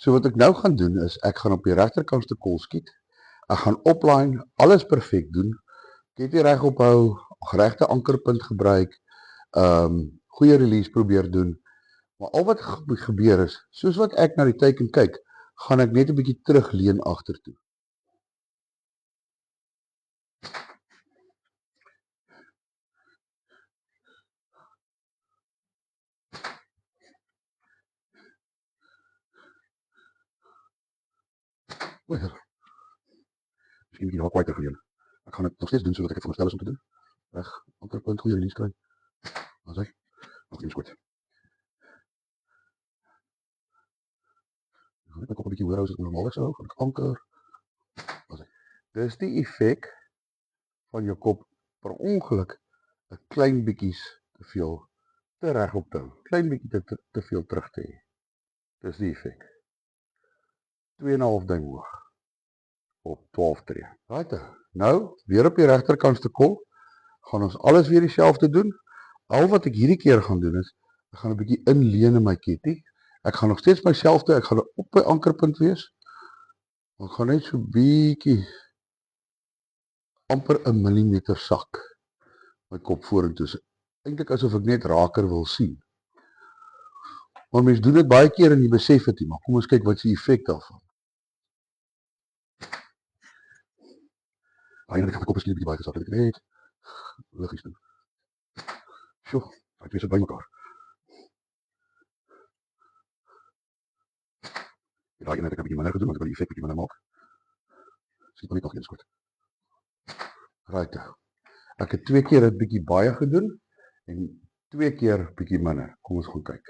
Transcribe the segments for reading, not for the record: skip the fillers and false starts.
So wat ek nou gaan doen is, ek gaan op die regterkantste kol skiet, ek gaan opline, alles perfek doen, ketty reg ophou, regte ankerpunt gebruik, goeie release probeer doen, maar al wat gebeur is, soos wat ek na die teiken kyk, gaan ek net 'n bietjie terugleun agtertoe. Miskien bietjie daar kwyter vir julle. Ek gaan dit nog steeds doen sodat ek dit veronderstel is om te doen. Reg, ankerpunt, goeie release kry. As hy, nog eens goed. Ek gaan net my kop 'n bietjie hoër hou as ek normaal sou hou, gaan ek anker. As hy. Dis die effek van jou kop per ongeluk 'n klein bietjies te veel te reg op te hou. Klein bietjie te veel terug te hê. Dis die effek. 2,5 duim hoog op 12 tree. Right, nou, weer op die regterkantste kol, gaan ons alles weer dieselfde doen. Al wat ek hierdie keer gaan doen is, ek gaan 'n bietjie inleun in my ketty. Ek gaan nog steeds myself toe, ek gaan op my ankerpunt wees. Ek gaan net so bietjie amper 1 millimeter sak my kop vorentoe. Eintlik asof ek net raker wil sien. Maar mens doen dit baie keer en jy besef dit nie, maar kom ons kyk wat is die effek daarvan. Eintlik het my kop miskien 'n bietjie baie gesak, het ek net liggies doen. Sjoe, ek weet dit by mekaar. Daai ene het ek 'n bietjie minder gedoen, want ek wil die effek bietjie minder maak. Skiet maar net nog eens goed. Right. Ek het 2 keer 'n bietjie baie gedoen en 2 keer bietjie minder. Kom ons gaan kyk.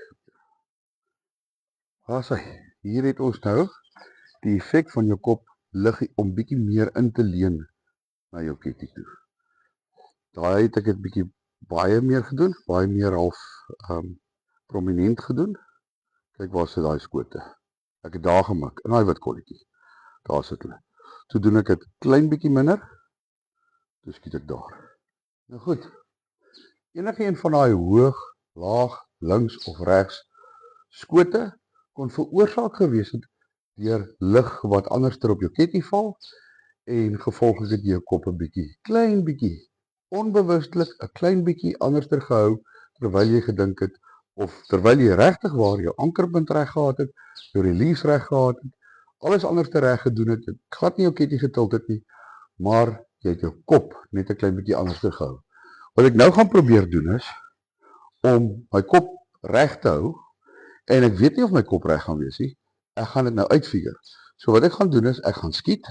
Waar's hy? Hier het ons nou die effek van jou kop liggie om bietjie meer in te leun na jou ketty toe. Daai het ek het bietjie baie meer gedoen, baie meer half prominent gedoen. Kyk waar sit daai skote. Ek het daar gemik, in daai wit kolletjie. Daar sit hulle. Toe doen ek dit klein bietjie minder, toe skiet ek daar. Nou goed, enige een van daai hoog, laag, links of regs skote kon veroorsaak gewees het deur lig wat anderster op jou ketty val en gevolglik het jy jou kop 'n bietjie, klein bietjie, onbewustelik 'n klein bietjie anderster gehou terwyl jy gedink het of terwyl jy regtig waar jou ankerpunt reg gehad het, jou release reg gehad het, alles anderster reg gedoen het, glad nie jou ketty getilt het nie, maar jy het jou kop net 'n klein bietjie anderster gehou. Wat ek nou gaan probeer doen is om my kop reg te hou en ek weet nie of my kop reg gaan wees nie. Ek gaan dit nou uitfigure. So wat ek gaan doen is ek gaan skiet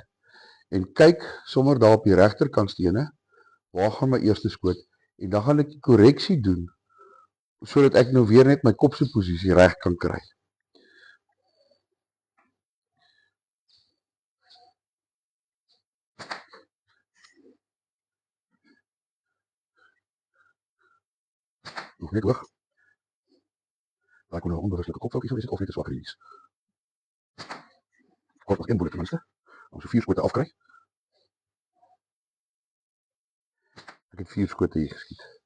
en kyk sommer daar op die regterkant stene waar gaan my eerste skoot en dan gaan ek die korreksie doen sodat ek nou weer net my kop se posisie reg kan kry. Nog net hoog. Daar kon 'n onbewuslike kopfoutjie gewees het of net 'n swak release. Kort nog 1 bullet ten minste, om so 4 skote afkry. Ek het 4 skote hier geskiet.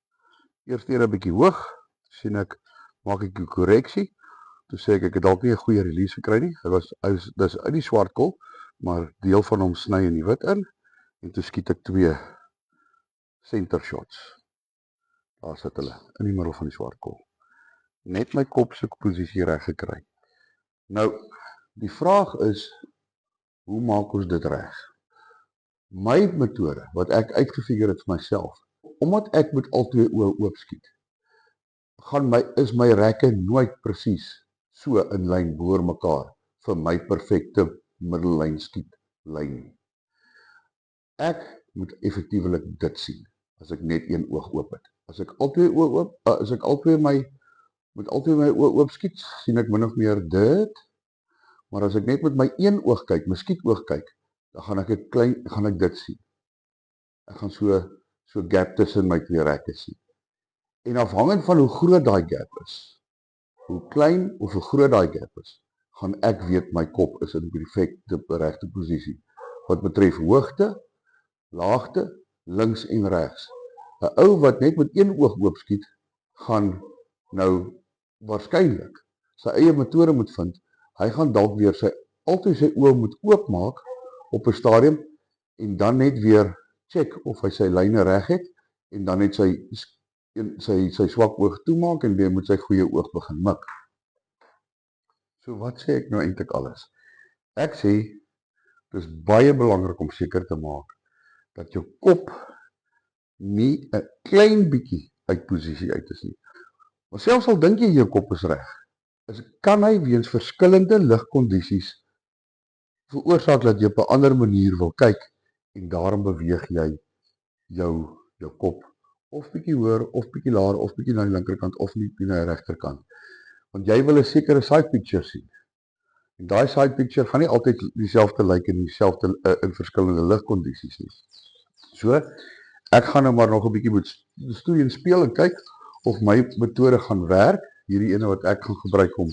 Eerste een 'n bietjie hoog, sien ek, maak ek die korreksie. Toe sê ek het dalk nie 'n goeie release gekry nie. Dis uit die swart kol, maar deel van hom sny in die wit in en toe skiet ek 2 center shots. Daar sit hulle in die middel van die swart kol. Net my kop se posisie reg gekry. Nou, die vraag is, hoe maak ons dit reg? My metode, wat ek uitgefigure het vir myself, omdat ek met al 2 oë oop skiet, is my rekke nooit presies so in lyn boor mekaar vir my perfekte middellyn skietlyn. Ek moet effektiewelik dit sien, as ek net 1 oog oop het. As ek al 2 oë oop, as ek al 2 my oë oop skiet, sien ek min of meer dit. Maar as ek net met my 1 oog kyk, my skietoog kyk, dan gaan ek dit sien. Ek gaan so gap tussen my 2 rekke sien. En afhangend van hoe groot daai gap is, hoe klein of hoe groot daai gap is, gaan ek weet my kop is in die perfekte regte posisie. Wat betref hoogte, laagte, links en regs. 'n Ou wat net met 1 oog oop skiet, gaan nou waarskynlik sy eie metode moet vind Hy gaan dalk weer altyd sy oë moet oopmaak op 'n stadium en dan net weer check of hy sy lyne reg het en dan net sy swak oog toemaak en weer moet sy goeie oog begin mik. So wat sê ek nou eintlik alles? Ek sê dis baie belangrik om seker te maak dat jou kop nie 'n klein bietjie uit posisie uit is nie. Maar selfs al dink jy jou kop is reg, kan hy weens verskillende ligkondisies veroorsaak dat jy op 'n ander manier wil kyk en daarom beweeg jy jou kop of bietjie hoër of bietjie laer of bietjie na die linkerkant of bietjie na die regterkant. Want jy wil 'n sekere side picture sien. En daai side picture gaan nie altyd dieselfde lyk en dieselfde in verskillende ligkondisies nie. So, ek gaan nou maar nog 'n bietjie moet stoei en speel en kyk of my metode gaan werk. Hierdie ene wat ek gaan gebruik om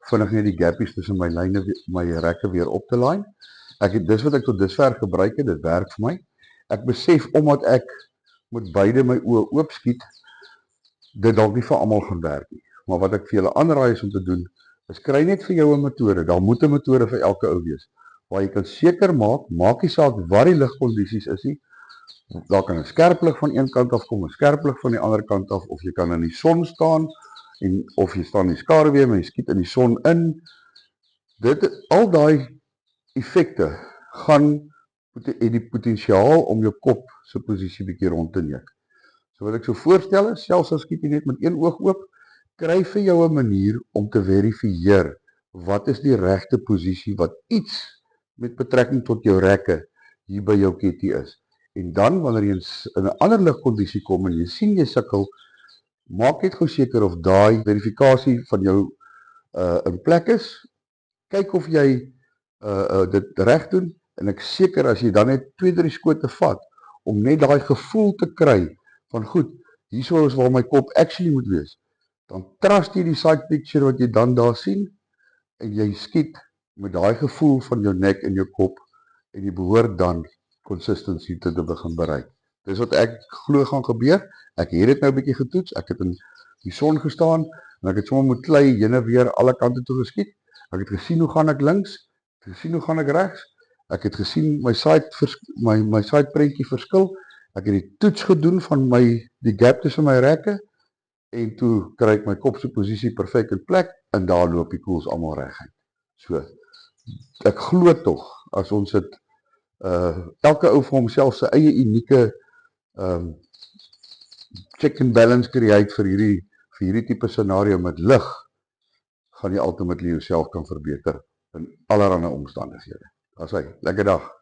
vinnig net die gappies tussen my lyne, my rekke weer op te lyn. Dis wat ek tot dusver gebruik het, dit werk vir my. Ek besef omdat ek met beide my oë oop skiet, dit dalk nie vir almal gaan werk nie. Maar wat ek vir julle aanraai is om te doen, is kry net vir jou 'n metode. Daar moet 'n metode vir elke ou wees. Waar jy kan seker maak nie saak wat die ligkondisies is nie. Daar kan 'n skerp lig van een kant af kom, 'n skerp lig van die ander kant af, of jy kan in die son staan of jy staan in die skaduwee en jy skiet in die son in. Al daai effekte het die potensiaal om jou kop se posisie bietjie rond te neek. So wat ek so voorstel is, selfs as skiet jy net met een oog oop, kry vir jou 'n manier om te verifieer wat is die regte posisie wat iets met betrekking tot jou rekke hier by jou ketty is. En dan wanneer jy in 'n ander ligkondisie kom en jy sien jy sukkel, maak net gou seker of daai verifikasie van jou in plek is. Kyk of jy dit reg doen en ek seker as jy dan net 2-3 skote vat om net daai gevoel te kry van goed, hierso is waar my kop actually moet wees. Dan trust jy die side picture wat jy dan daar sien en jy skiet met daai gevoel van jou nek en jou kop en jy behoort dan consistency te begin bereik. Dis wat ek glo gaan gebeur. Ek het dit nou 'n bietjie getoets. Ek het in die son gestaan en ek het sommer met klei heen en weer alle kante toe geskiet. Ek het gesien hoe gaan ek links, ek het gesien hoe gaan ek regs. Ek het gesien my side prentjie verskil. Ek het die toets gedoen van die gap tussen my rekke en toe kry ek my kop se posisie perfek in plek en daar loop die koels almal reguit. So ek glo tog as ons dit elke ou vir homself sy eie unieke check and balance create vir hierdie tipe scenario met lig, gaan jy ultimately jouself kan verbeter in allerlei omstandighede. Daar's hy, lekker dag.